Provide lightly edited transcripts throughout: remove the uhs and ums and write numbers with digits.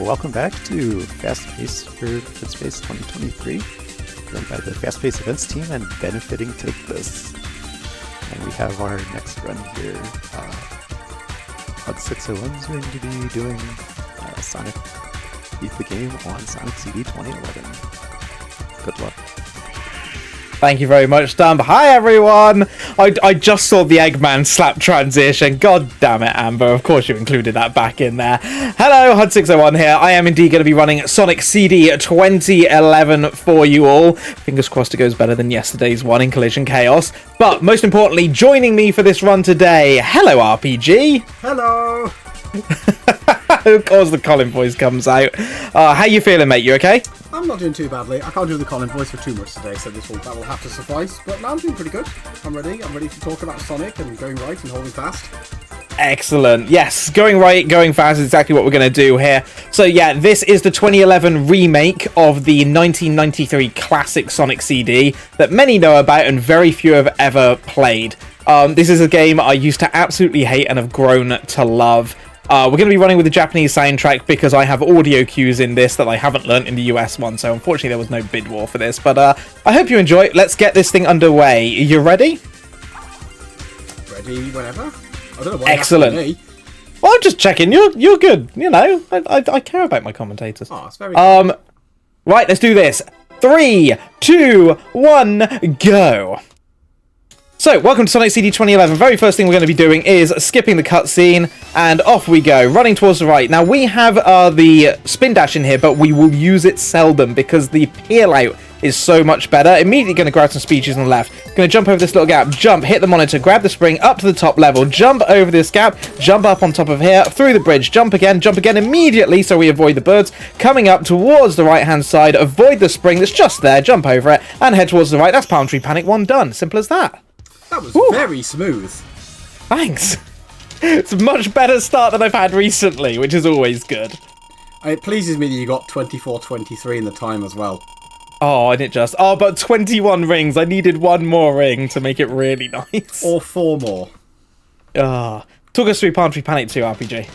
welcome back to Fast Pace for Headspace 2023, run by the Fast Pace events team and benefiting Take This. And we have our next run here. huds601 is going to be doing Sonic Beat the Game on Sonic CD 2011. Good luck. Thank you very much, Dan. Hi, everyone! I just saw the Eggman slap transition. God damn it, Amber. Of course you included that back in there. Hello, huds601 here. I am indeed going to be running Sonic CD 2011 for you all. Fingers crossed it goes better than yesterday's one in Collision Chaos. But most importantly, joining me for this run today, hello, RPG. Hello! Of course the Colin voice comes out. How you feeling, mate? You okay? I'm not doing too badly. I can't do the Colin voice for too much today, so that will have to suffice. But now I'm doing pretty good. I'm ready. I'm ready to talk about Sonic and going right and holding fast. Excellent. Yes, going right, going fast is exactly what we're going to do here. So yeah, this is the 2011 remake of the 1993 classic Sonic CD that many know about and very few have ever played. This is a game I used to absolutely hate and have grown to love. We're going to be running with the Japanese soundtrack because I have audio cues in this that I haven't learnt in the US one, so unfortunately there was no bid war for this, but I hope you enjoy it. Let's get this thing underway. You ready? Ready whenever. I don't know why. Excellent. Me. Well, I'm just checking. You're good. You know, I care about my commentators. Oh, it's very good. Right, let's do this. 3, 2, 1, go. So, welcome to Sonic CD 2011. Very first thing we're going to be doing is skipping the cutscene, and off we go, running towards the right. Now, we have the spin dash in here, but we will use it seldom because the peel out is so much better. Immediately going to grab some speeches on the left. Going to jump over this little gap, jump, hit the monitor, grab the spring up to the top level, jump over this gap, jump up on top of here, through the bridge, jump again immediately so we avoid the birds. Coming up towards the right-hand side, avoid the spring that's just there, jump over it, and head towards the right. That's Palm Tree Panic 1 done. Simple as that. That was very smooth. Thanks. It's a much better start than I've had recently, which is always good. It pleases me that you got 24:23 in the time as well. Oh, and it just... Oh, but 21 rings. I needed one more ring to make it really nice. Or 4 more. Talk us through Palm Tree Panic 2, RPG.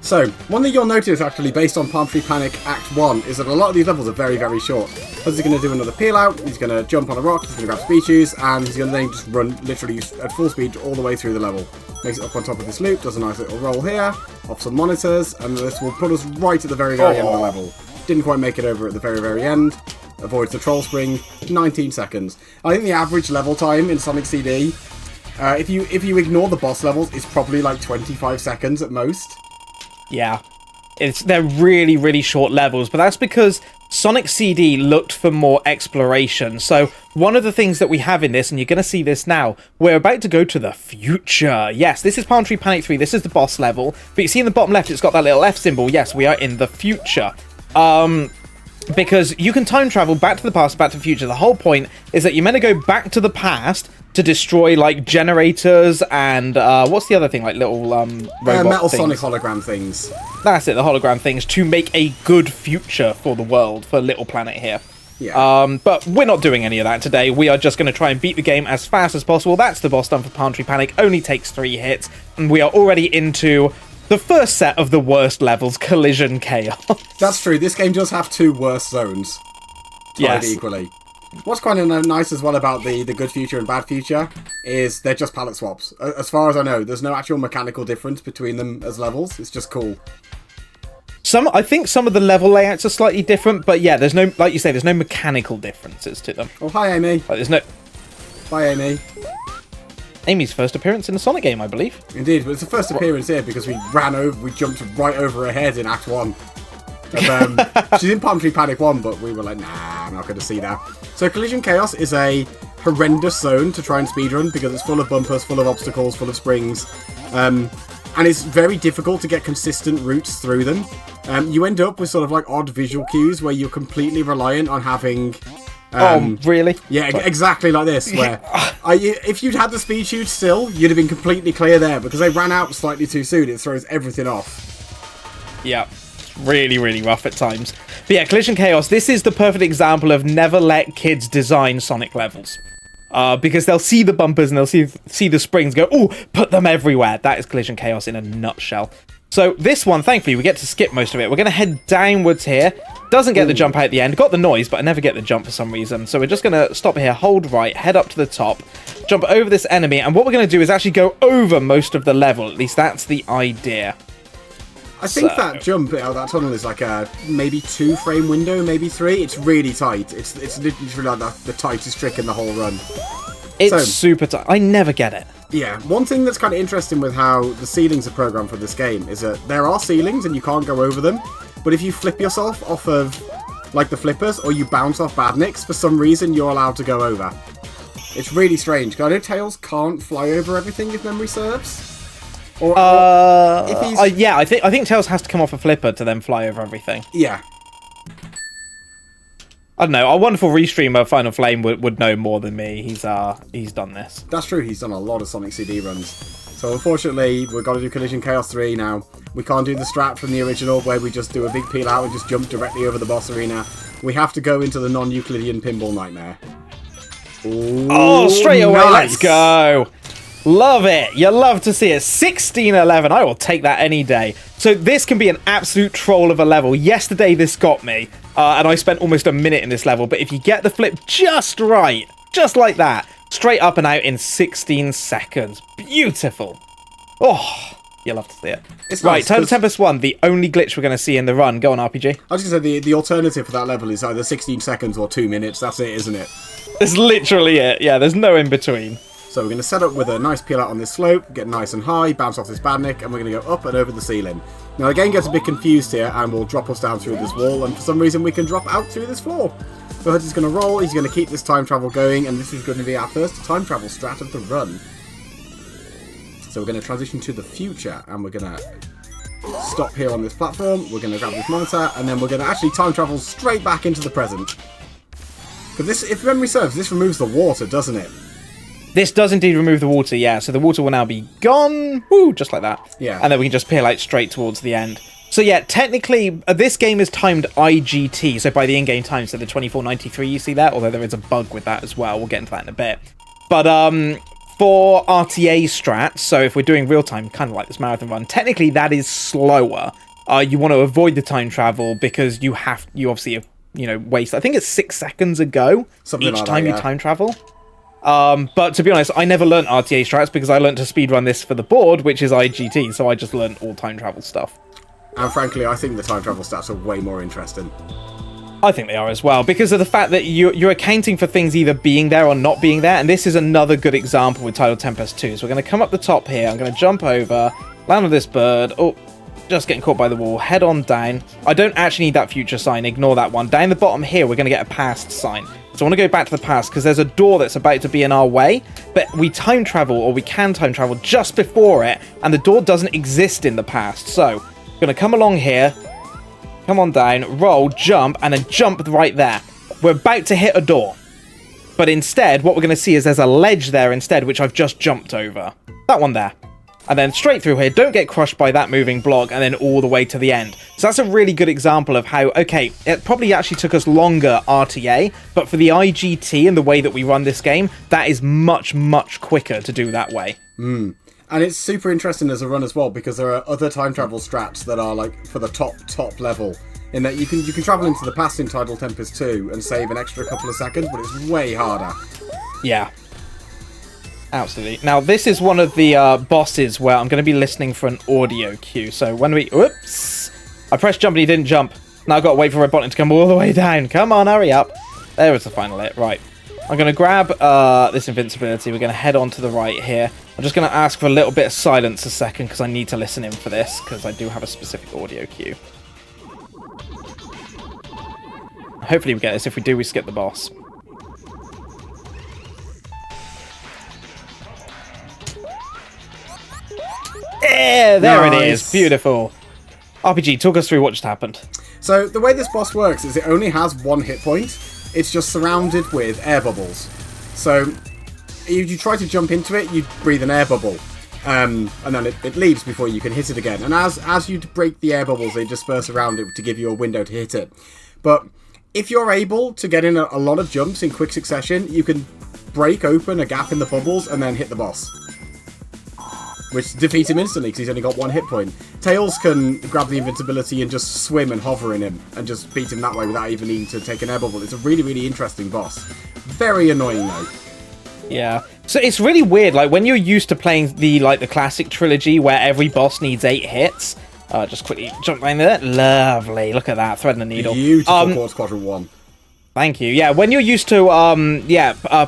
So, one thing you'll notice, actually, based on Palm Tree Panic Act 1, is that a lot of these levels are very, very short. Hud's going to do another peel out, he's going to jump on a rock, he's going to grab speed shoes, and he's going to then just run literally at full speed all the way through the level. Makes it up on top of this loop, does a nice little roll here, off some monitors, and this will put us right at the very, very end of the level. Didn't quite make it over at the very, very end. Avoids the troll spring, 19 seconds. I think the average level time in Sonic CD, if you ignore the boss levels, is probably like 25 seconds at most. Yeah, they're really, really short levels, but that's because Sonic CD looked for more exploration. So one of the things that we have in this, and you're going to see this now, we're about to go to the future. Yes, this is Palm Tree Panic 3, this is the boss level, but you see in the bottom left, it's got that little F symbol. Yes, we are in the future. Because you can time travel back to the past, back to the future. The whole point is that you're meant to go back to the past to destroy, like, generators and, what's the other thing? Like, little, robot Metal things. Sonic hologram things. That's it, the hologram things, to make a good future for the world, for Little Planet here. Yeah. But we're not doing any of that today. We are just going to try and beat the game as fast as possible. That's the boss done for Palm Tree Panic. Only takes 3 hits. And we are already into the first set of the worst levels, Collision Chaos. That's true. This game does have 2 worst zones. Tied equally. What's kind of nice as well about the good future and bad future is they're just palette swaps. As far as I know, there's no actual mechanical difference between them as levels. It's just cool. I think some of the level layouts are slightly different, but yeah, there's no, like you say, there's no mechanical differences to them. Oh, hi, Amy. Like, there's no... Bye, Amy. Amy's first appearance in a Sonic game, I believe. Indeed, but it's the first appearance here because we jumped right over her head in Act 1. She's in Palm Tree Panic 1, but we were like, nah, I'm not going to see that. So Collision Chaos is a horrendous zone to try and speedrun because it's full of bumpers, full of obstacles, full of springs. And it's very difficult to get consistent routes through them. You end up with sort of like odd visual cues where you're completely reliant on having... oh, really? Yeah, exactly like this, where if you'd had the speed shoot still, you'd have been completely clear there, because they ran out slightly too soon. It throws everything off. Yeah, really, really rough at times. But yeah, Collision Chaos, this is the perfect example of never let kids design Sonic levels. Because they'll see the bumpers and they'll see the springs, go, oh, put them everywhere. That is Collision Chaos in a nutshell. So this one, thankfully, we get to skip most of it. We're going to head downwards here. Doesn't get the jump out at the end. Got the noise, but I never get the jump for some reason. So we're just going to stop here, hold right, head up to the top, jump over this enemy. And what we're going to do is actually go over most of the level. At least that's the idea. I think that jump out of that tunnel is like a maybe 2-frame window, maybe 3. It's really tight. It's literally like the tightest trick in the whole run. It's super tight. I never get it. Yeah, one thing that's kind of interesting with how the ceilings are programmed for this game is that there are ceilings and you can't go over them, but if you flip yourself off of like the flippers or you bounce off badniks, for some reason you're allowed to go over. It's really strange, because I know Tails can't fly over everything if memory serves. Yeah, I think Tails has to come off a flipper to then fly over everything. Yeah. I don't know. Our wonderful restreamer Final Flame would know more than me. He's done this. That's true. He's done a lot of Sonic CD runs. So unfortunately, we've got to do Collision Chaos 3 now. We can't do the strat from the original where we just do a big peel out and just jump directly over the boss arena. We have to go into the non-Euclidean pinball nightmare. Ooh, oh, straight away. Nice. Let's go. Love it. You love to see it. 16-11. I will take that any day. So this can be an absolute troll of a level. Yesterday, this got me. And I spent almost a minute in this level. But if you get the flip just right, just like that, straight up and out in 16 seconds. Beautiful. Oh, you love to see it. It's right, nice, Total Tempest 1, the only glitch we're going to see in the run. Go on, RPG. I was going to say, the alternative for that level is either 16 seconds or 2 minutes. That's it, isn't it? That's literally it. Yeah, there's no in between. So we're going to set up with a nice peel out on this slope, get nice and high, bounce off this badnik, and we're going to go up and over the ceiling. Now the game gets a bit confused here and will drop us down through this wall, and for some reason we can drop out through this floor. So Huds is going to roll, he's going to keep this time travel going, and this is going to be our first time travel strat of the run. So we're going to transition to the future, and we're going to stop here on this platform, we're going to grab this monitor, and then we're going to actually time travel straight back into the present. Because this, if memory serves, this removes the water, doesn't it? This does indeed remove the water, yeah. So the water will now be gone. Woo, just like that. Yeah. And then we can just peel out straight towards the end. So yeah, technically, this game is timed IGT, so by the in-game time, so the 2493 you see that, although there is a bug with that as well. We'll get into that in a bit. But for RTA strats, so if we're doing real-time, kind of like this marathon run, technically that is slower. You want to avoid the time travel because you obviously, waste, I think it's 6 seconds a go each time you time travel. But to be honest, I never learnt RTA strats because I learnt to speedrun this for the board, which is IGT, so I just learnt all time travel stuff. And frankly, I think the time travel stats are way more interesting. I think they are as well, because of the fact that you're accounting for things either being there or not being there, and this is another good example with Total Tempest 2. So we're going to come up the top here, I'm going to jump over, land on this bird, oh, just getting caught by the wall, head on down. I don't actually need that future sign, ignore that one. Down the bottom here, we're going to get a past sign. So I want to go back to the past because there's a door that's about to be in our way, but we time travel, or we can time travel just before it, and the door doesn't exist in the past. So I'm going to come along here, come on down, roll, jump, and then jump right there. We're about to hit a door, but instead what we're going to see is there's a ledge there instead, which I've just jumped over. That one there. And then straight through here, don't get crushed by that moving block, and then all the way to the end. So that's a really good example of how, okay, it probably actually took us longer RTA, but for the IGT and the way that we run this game, that is much, much quicker to do that way. And it's super interesting as a run as well, because there are other time travel strats that are like for the top level, in that you can travel into the past in Total Tempest 2 and save an extra couple of seconds, but it's way harder. Yeah. Absolutely. Now, this is one of the bosses where I'm going to be listening for an audio cue. So when we... Whoops! I pressed jump and he didn't jump. Now I've got to wait for Red Button to come all the way down. Come on, hurry up. There is the final hit. Right. I'm going to grab this invincibility. We're going to head on to the right here. I'm just going to ask for a little bit of silence a second because I need to listen in for this because I do have a specific audio cue. Hopefully we get this. If we do, we skip the boss. Yeah, there it is. Beautiful. RPG, talk us through what just happened. So the way this boss works is it only has one hit point. It's just surrounded with air bubbles. So if you try to jump into it, you breathe an air bubble. And then it leaves before you can hit it again. And as you break the air bubbles, they disperse around it to give you a window to hit it. But if you're able to get in a lot of jumps in quick succession, you can break open a gap in the bubbles and then hit the boss. which defeats him instantly because he's only got 1 hit point. Tails can grab the invincibility and just swim and hover in him and just beat him that way without even needing to take an air bubble. It's a really, really interesting boss. Very annoying though. Yeah. So it's really weird, like when you're used to playing the classic trilogy where every boss needs 8 hits. Just quickly jump down there. Lovely. Look at that, threading the needle. Beautiful Quartz Quadrant 1. Thank you. Yeah, when you're used to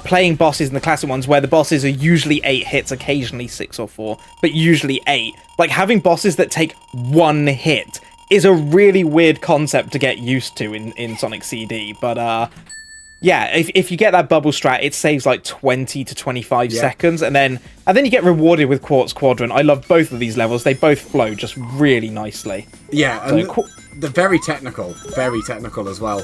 playing bosses in the classic ones where the bosses are usually 8 hits, occasionally 6 or 4, but usually 8. Like having bosses that take 1 hit is a really weird concept to get used to in Sonic CD. But yeah, if you get that bubble strat, it saves like 20 to 25 seconds, and then you get rewarded with Quartz Quadrant. I love both of these levels. They both flow just really nicely. Yeah, and they're very technical as well.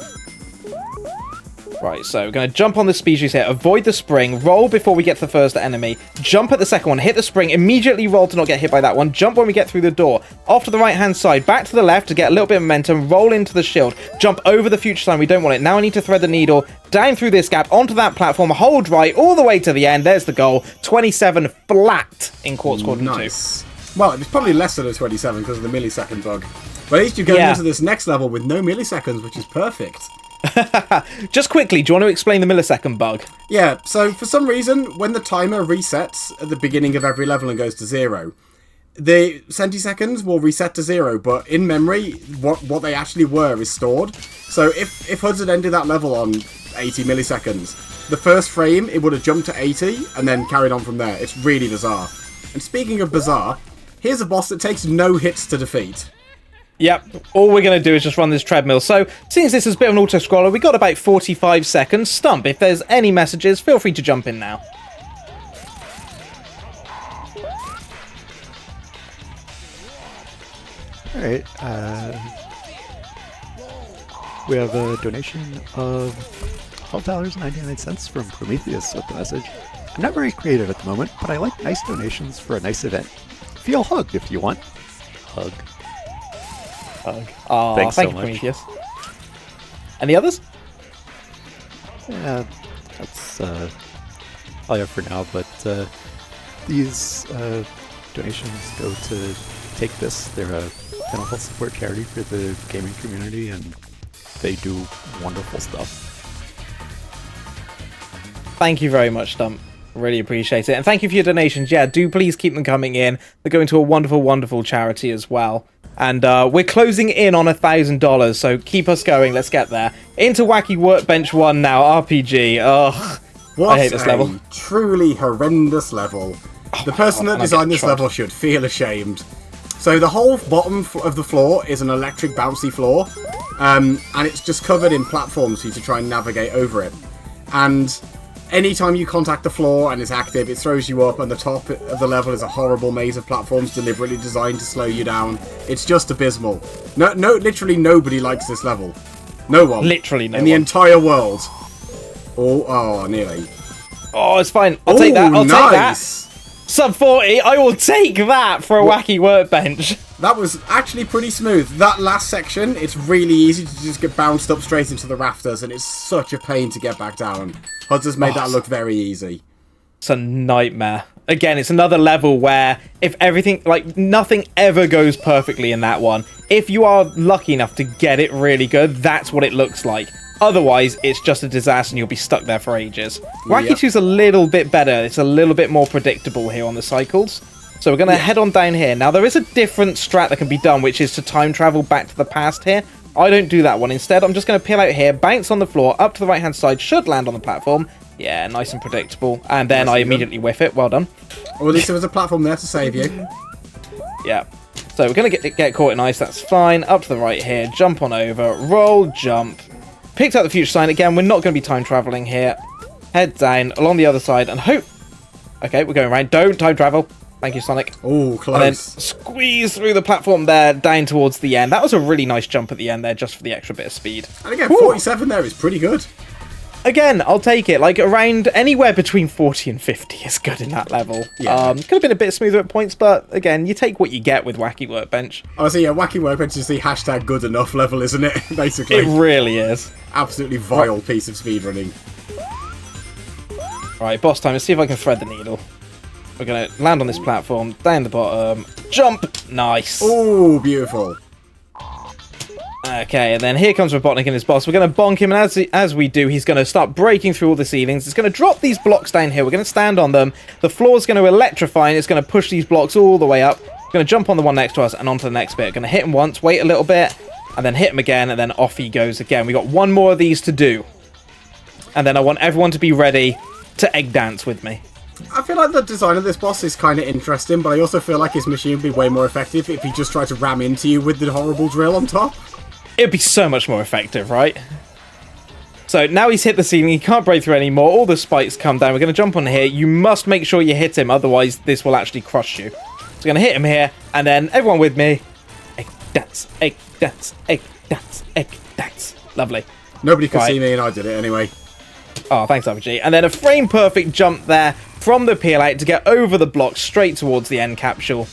Right, so we're going to jump on the speed juice here, avoid the spring, roll before we get to the first enemy, jump at the second one, hit the spring, immediately roll to not get hit by that one, jump when we get through the door, off to the right-hand side, back to the left to get a little bit of momentum, roll into the shield, jump over the future sign, we don't want it. Now I need to thread the needle, down through this gap, onto that platform, hold right, all the way to the end, there's the goal, 27 flat in Quartz Quadrant 2. Nice. Well, it's probably less than a 27 because of the millisecond bug. But at least you're going into this next level with no milliseconds, which is perfect. Just quickly, do you want to explain the millisecond bug? Yeah, so for some reason, when the timer resets at the beginning of every level and goes to 0, the centiseconds will reset to 0, but in memory, what they actually were is stored. So if HUDs had ended that level on 80 milliseconds, the first frame, it would have jumped to 80 and then carried on from there. It's really bizarre. And speaking of bizarre, here's a boss that takes no hits to defeat. Yep, all we're going to do is just run this treadmill. So, since this is a bit of an auto-scroller, we've got about 45 seconds. Stump, if there's any messages, feel free to jump in now. Alright, we have a donation of $12.99 from Prometheus with the message. I'm not very creative at the moment, but I like nice donations for a nice event. Feel hugged if you want. Hug. Oh, thanks thank so you, much. Prometheus. Any others? Yeah, that's all I have for now, but these donations go to Take This. They're a mental health support charity for the gaming community, and they do wonderful stuff. Thank you very much, Stump. Really appreciate it. And thank you for your donations. Yeah, do please keep them coming in. They're going to a wonderful, wonderful charity as well. And we're closing in on $1,000, so keep us going. Let's get there. Into Wacky Workbench 1 now, RPG. Ugh, I hate this level. Truly horrendous level. The person that designed this level should feel ashamed. So the whole bottom of the floor is an electric bouncy floor, and it's just covered in platforms for you to try and navigate over it. And anytime you contact the floor and it's active, it throws you up, and the top of the level is a horrible maze of platforms deliberately designed to slow you down. It's just abysmal. No, literally nobody likes this level. No one. Literally no one. In the entire world. Oh, nearly. Oh, it's fine. I'll take that. I'll take that. Sub 40, I will take that for a Wacky Workbench. That was actually pretty smooth. That last section, it's really easy to just get bounced up straight into the rafters, and it's such a pain to get back down. HUDs has made that look very easy. It's a nightmare. Again, it's another level where if everything, like, nothing ever goes perfectly in that one. If you are lucky enough to get it really good, that's what it looks like. Otherwise, it's just a disaster and you'll be stuck there for ages. Wacky 2's a little bit better. It's a little bit more predictable here on the cycles. So we're going to head on down here. Now, there is a different strat that can be done, which is to time travel back to the past here. I don't do that one. Instead, I'm just going to peel out here, bounce on the floor, up to the right-hand side, should land on the platform. Yeah, nice and predictable. And then I immediately whiff it. Well done. Or at least there was a platform there to save you. Yeah. So we're going to get caught in ice. That's fine. Up to the right here. Jump on over. Roll, jump. Picked out the future sign. Again, we're not going to be time traveling here. Head down along the other side and hope. Okay, we're going around. Don't time travel. Thank you, Sonic. Oh, close. And then squeeze through the platform there, down towards the end. That was a really nice jump at the end there, just for the extra bit of speed. And again, 47 there is pretty good. Again, I'll take it. Like, around anywhere between 40 and 50 is good in that level. Yeah. Could have been a bit smoother at points, but again, you take what you get with Wacky Workbench. Honestly, yeah, Wacky Workbench is the hashtag good enough level, isn't it? Basically. It really is. Absolutely vile piece of speedrunning. Right, boss time. Let's see if I can thread the needle. We're going to land on this platform, down the bottom, jump. Nice. Oh, beautiful. Okay, and then here comes Robotnik and his boss. We're going to bonk him, and as we do, he's going to start breaking through all the ceilings. It's going to drop these blocks down here. We're going to stand on them. The floor's going to electrify, and it's going to push these blocks all the way up. We're going to jump on the one next to us and onto the next bit. Going to hit him once, wait a little bit, and then hit him again, and then off he goes again. We got one more of these to do. And then I want everyone to be ready to egg dance with me. I feel like the design of this boss is kind of interesting, but I also feel like his machine would be way more effective if he just tried to ram into you with the horrible drill on top. It'd be so much more effective, right? So now he's hit the ceiling, he can't break through anymore, all the spikes come down. We're going to jump on here. You must make sure you hit him, otherwise this will actually crush you. So we're going to hit him here, and then everyone with me. Egg dance, egg dance, egg dance, egg dance. Lovely. Nobody could see me, and I did it anyway. Oh, thanks, RPG. And then a frame-perfect jump there from the peel out to get over the block straight towards the end capsule.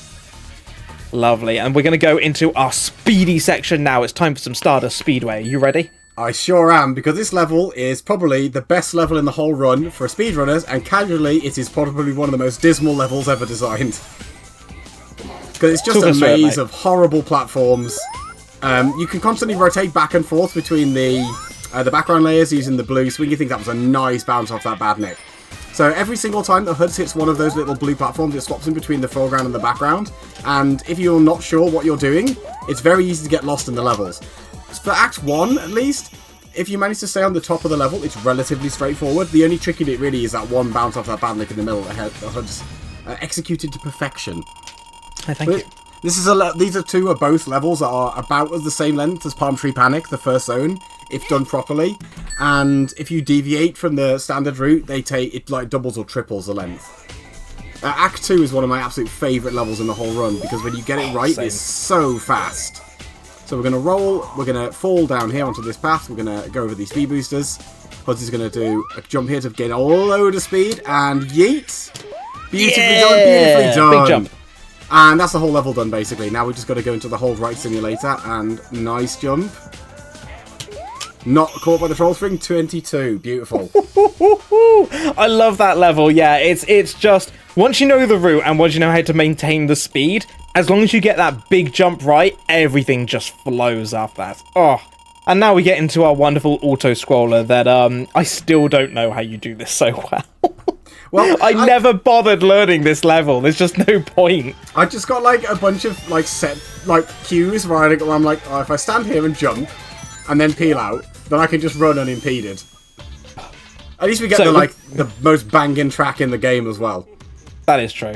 Lovely. And we're going to go into our speedy section now. It's time for some Stardust Speedway. Are you ready? I sure am, because this level is probably the best level in the whole run for speedrunners, and casually, it is probably one of the most dismal levels ever designed. Because it's just a maze of horrible platforms. You can constantly rotate back and forth between the background layers using the blue swingy thing. That was a nice bounce off that badnik. So every single time the HUDS hits one of those little blue platforms, it swaps in between the foreground and the background. And if you're not sure what you're doing, it's very easy to get lost in the levels. For Act 1, at least, if you manage to stay on the top of the level, it's relatively straightforward. The only tricky bit really is that one bounce off that badnik in the middle that the HUDS executed to perfection. Thank you. These are both levels that are about the same length as Palm Tree Panic, the first zone, if done properly. And if you deviate from the standard route, it like doubles or triples the length. Act 2 is one of my absolute favourite levels in the whole run, because when you get it right, it's so fast. So we're going to roll, we're going to fall down here onto this path, we're going to go over these speed boosters. HUDS is going to do a jump here to gain a load of speed, and yeet! Beautifully done, beautifully done! Big jump. And that's the whole level done, basically. Now we've just got to go into the hold right simulator, and nice jump. Not caught by the troll string, 22. Beautiful. I love that level, yeah. It's just, once you know the route and once you know how to maintain the speed, as long as you get that big jump right, everything just flows off that. Oh, and now we get into our wonderful auto-scroller that I still don't know how you do this so well. Well, I never bothered learning this level. There's just no point. I just got like a bunch of like set like cues where I'm like, oh, if I stand here and jump and then peel out, then I can just run unimpeded. At least we get the most banging track in the game as well. That is true.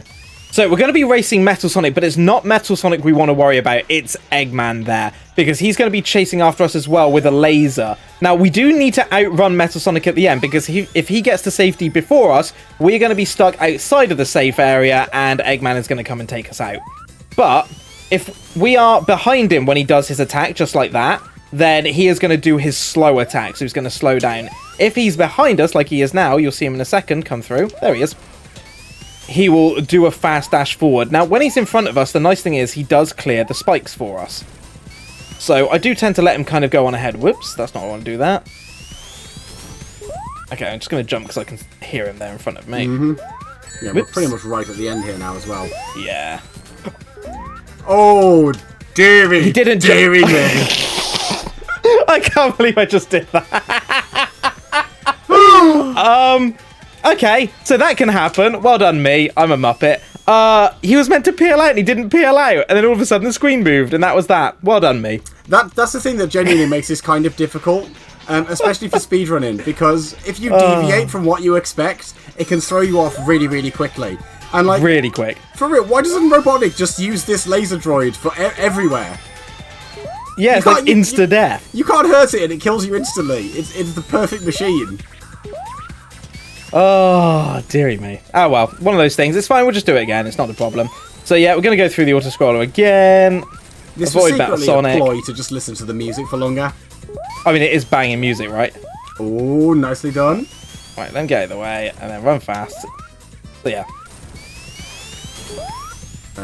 So we're going to be racing Metal Sonic, but it's not Metal Sonic we want to worry about. It's Eggman there, because he's going to be chasing after us as well with a laser. Now, we do need to outrun Metal Sonic at the end, because if he gets to safety before us, we're going to be stuck outside of the safe area, and Eggman is going to come and take us out. But if we are behind him when he does his attack, just like that, then he is going to do his slow attack, so he's going to slow down. If he's behind us, like he is now, you'll see him in a second come through. There he is. He will do a fast dash forward. Now, when he's in front of us, the nice thing is he does clear the spikes for us. So I do tend to let him kind of go on ahead. Whoops, that's not what I want to do that. Okay, I'm just going to jump because I can hear him there in front of me. Mm-hmm. Yeah, we're pretty much right at the end here now as well. Yeah. Oh, dearie. He didn't dearie me. I can't believe I just did that. Okay, so that can happen. Well done, me. I'm a Muppet. He was meant to peel out and he didn't peel out, and then all of a sudden the screen moved, and that was that. Well done, me. That's the thing that genuinely makes this kind of difficult, especially for speedrunning, because if you deviate from what you expect, it can throw you off really, really quickly. And like really quick. For real, why doesn't Robotnik just use this laser droid for everywhere? Yeah, it's like insta-death. You can't hurt it and it kills you instantly. It's the perfect machine. Oh, dearie me. Oh, well, one of those things. It's fine, we'll just do it again. It's not a problem. So, yeah, we're going to go through the auto-scroller again. This was secretly a ploy to just listen to the music for longer. I mean, it is banging music, right? Oh, nicely done. Right, then get out of the way, and then run fast. So, yeah.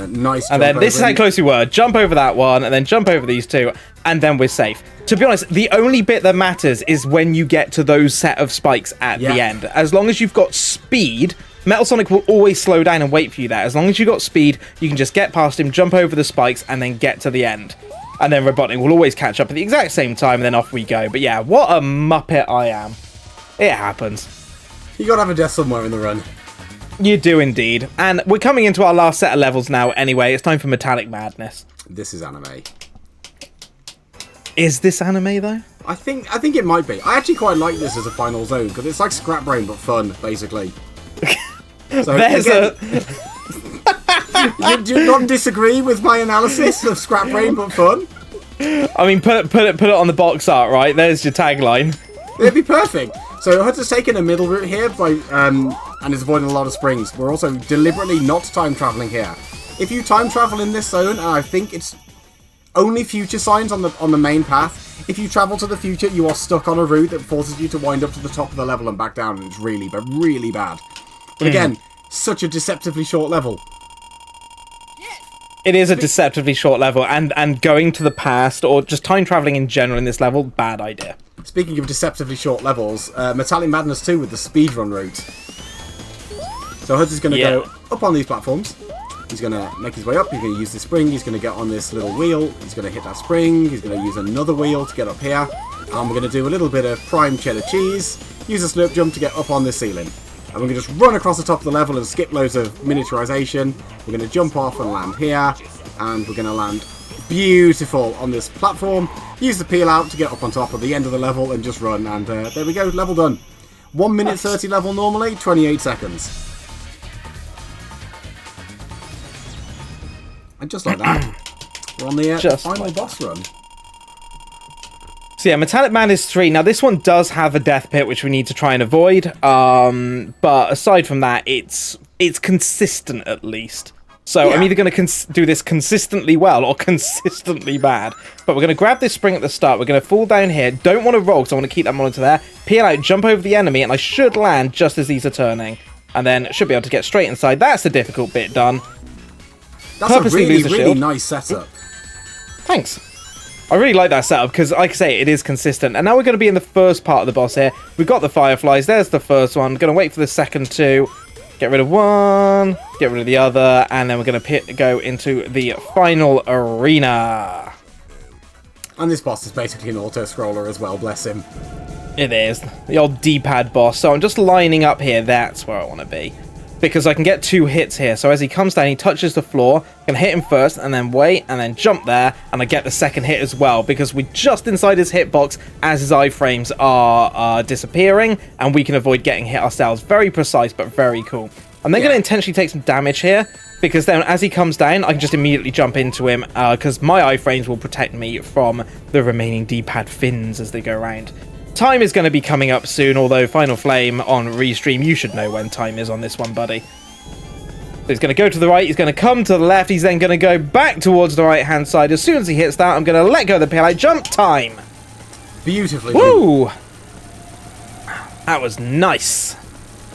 Nice. And then this is how close we were. Jump over that one, and then jump over these two, and then we're safe. To be honest, the only bit that matters is when you get to those set of spikes at the end. As long as you've got speed, Metal Sonic will always slow down and wait for you there. As long as you got speed, you can just get past him, jump over the spikes, and then get to the end. And then Robotnik will always catch up at the exact same time, and then off we go. But yeah, what a muppet I am. It happens. You gotta have a death somewhere in the run. You do indeed. And we're coming into our last set of levels now anyway. It's time for Metallic Madness. This is anime. Is this anime, though? I think it might be. I actually quite like this as a final zone, because it's like Scrap Brain, but fun, basically. So, There's again, you do not disagree with my analysis of Scrap Brain, but fun? I mean, put it on the box art, right? There's your tagline. It'd be perfect. So Huds has taken a middle route here by and is avoiding a lot of springs. We're also deliberately not time traveling here. If you time travel in this zone, and I think it's only future signs on the main path. If you travel to the future, you are stuck on a route that forces you to wind up to the top of the level and back down, and it's really bad. But again, such a deceptively short level. It is a deceptively short level, and going to the past, or just time traveling in general in this level, bad idea. Speaking of deceptively short levels, Metallic Madness 2 with the speedrun route. So Huds is going to go up on these platforms. He's going to make his way up. He's going to use the spring. He's going to get on this little wheel. He's going to hit that spring. He's going to use another wheel to get up here. And we're going to do a little bit of prime cheddar cheese. Use a slurp jump to get up on this ceiling. And we're going to just run across the top of the level and skip loads of miniaturization. We're going to jump off and land here. And we're going to land beautiful on this platform. Use the peel out to get up on top of the end of the level and just run. And there we go, level done. 1 minute 30 level normally, 28 seconds. And just like that, we're on the final boss run. So yeah, Metallic Madness 3. Now this one does have a death pit, which we need to try and avoid. But aside from that, it's consistent at least. So yeah. I'm either going to do this consistently well or consistently bad. But we're going to grab this spring at the start. We're going to fall down here. Don't want to roll because I want to keep that monitor there. Peel out, jump over the enemy, and I should land just as these are turning. And then should be able to get straight inside. That's the difficult bit done. That's a really nice setup. Thanks. I really like that setup because, like I say, it is consistent. And now we're going to be in the first part of the boss here. We've got the fireflies. There's the first one. Going to wait for the second two. Get rid of one. Get rid of the other. And then we're going to go into the final arena. And this boss is basically an auto-scroller as well, bless him. It is. The old D-pad boss. So I'm just lining up here. That's where I want to be. Because I can get 2 hits here. So as he comes down, he touches the floor. I'm going to hit him first, and then wait, and then jump there. And I get the second hit as well. Because we're just inside his hitbox as his iframes are disappearing. And we can avoid getting hit ourselves. Very precise, but very cool. I'm then going to intentionally take some damage here. Because then as he comes down, I can just immediately jump into him. Because my iframes will protect me from the remaining D-pad fins as they go around. Time is going to be coming up soon, although Final Flame on Restream, you should know when time is on this one, buddy. So he's going to go to the right, he's going to come to the left, he's then going to go back towards the right-hand side. As soon as he hits that, I'm going to let go of the payload. Jump time! Beautifully. Woo! That was nice.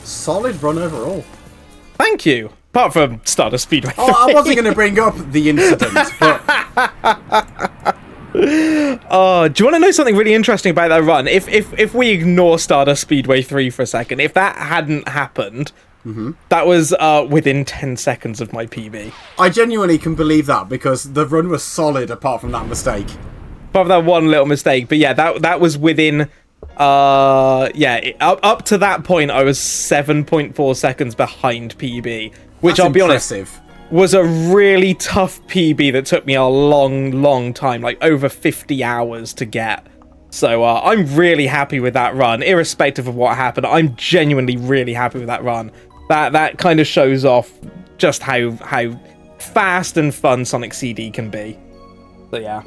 Solid run overall. Thank you. Apart from Stardust Speedway 3. Oh, I wasn't going to bring up the incident, but... Oh, do you want to know something really interesting about that run? If we ignore Stardust Speedway 3 for a second, if that hadn't happened, that was within 10 seconds of my PB. I genuinely can believe that because the run was solid apart from that mistake. Apart from that one little mistake, but yeah, that was within up to that point I was 7.4 seconds behind PB, which That's I'll be impressive. honest was a really tough PB that took me a long time, like over 50 hours to get. So I'm really happy with that run, irrespective of what happened. I'm genuinely really happy with that run. That kind of shows off just how fast and fun Sonic CD can be. So yeah.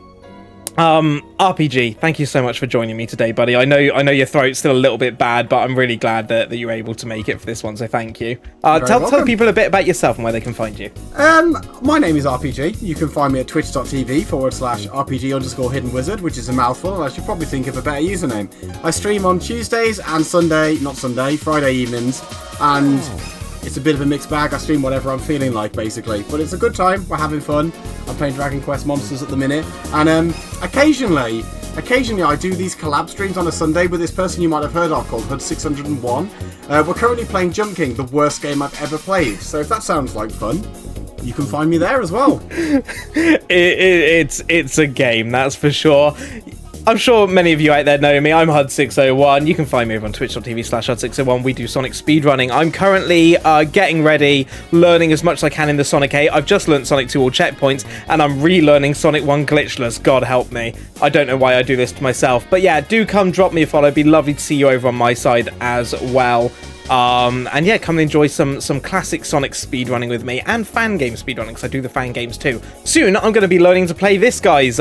RPG, thank you so much for joining me today, buddy. I know your throat's still a little bit bad, but I'm really glad that you were able to make it for this one, so thank you. Tell people a bit about yourself and where they can find you. My name is RPG. You can find me at twitch.tv/RPG_hidden wizard, which is a mouthful, and I should probably think of a better username. I stream on Tuesdays and Friday evenings, and it's a bit of a mixed bag. I stream whatever I'm feeling like, basically. But it's a good time. We're having fun. I'm playing Dragon Quest Monsters at the minute. And occasionally, Occasionally I do these collab streams on a Sunday with this person you might have heard of called huds601. We're currently playing Jump King, the worst game I've ever played, so if that sounds like fun, you can find me there as well. It's a game, that's for sure. I'm sure many of you out there know me. I'm huds601. You can find me over on twitch.tv/huds601. We do Sonic speedrunning. I'm currently getting ready, learning as much as I can in the Sonic 8. I've just learnt Sonic 2 all checkpoints, and I'm relearning Sonic 1 glitchless. God help me. I don't know why I do this to myself. But yeah, do come drop me a follow. It'd be lovely to see you over on my side as well. And yeah, come and enjoy some classic Sonic speedrunning with me, and fan game speedrunning, because I do the fan games too. Soon, I'm going to be learning to play this guy's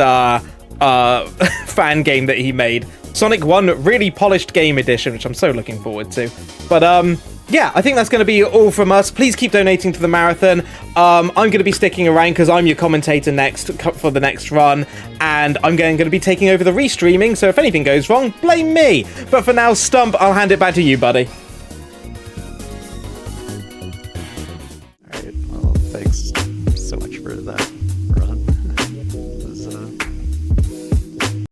fan game that he made, Sonic 1 Really Polished Game Edition, which I'm so looking forward to. But yeah, I think that's going to be all from us. Please keep donating to the marathon. I'm going to be sticking around because I'm your commentator next for the next run, and I'm going to be taking over the restreaming, so if anything goes wrong, blame me. But for now, Stump, I'll hand it back to you, buddy. Alright, well, thanks so much for that.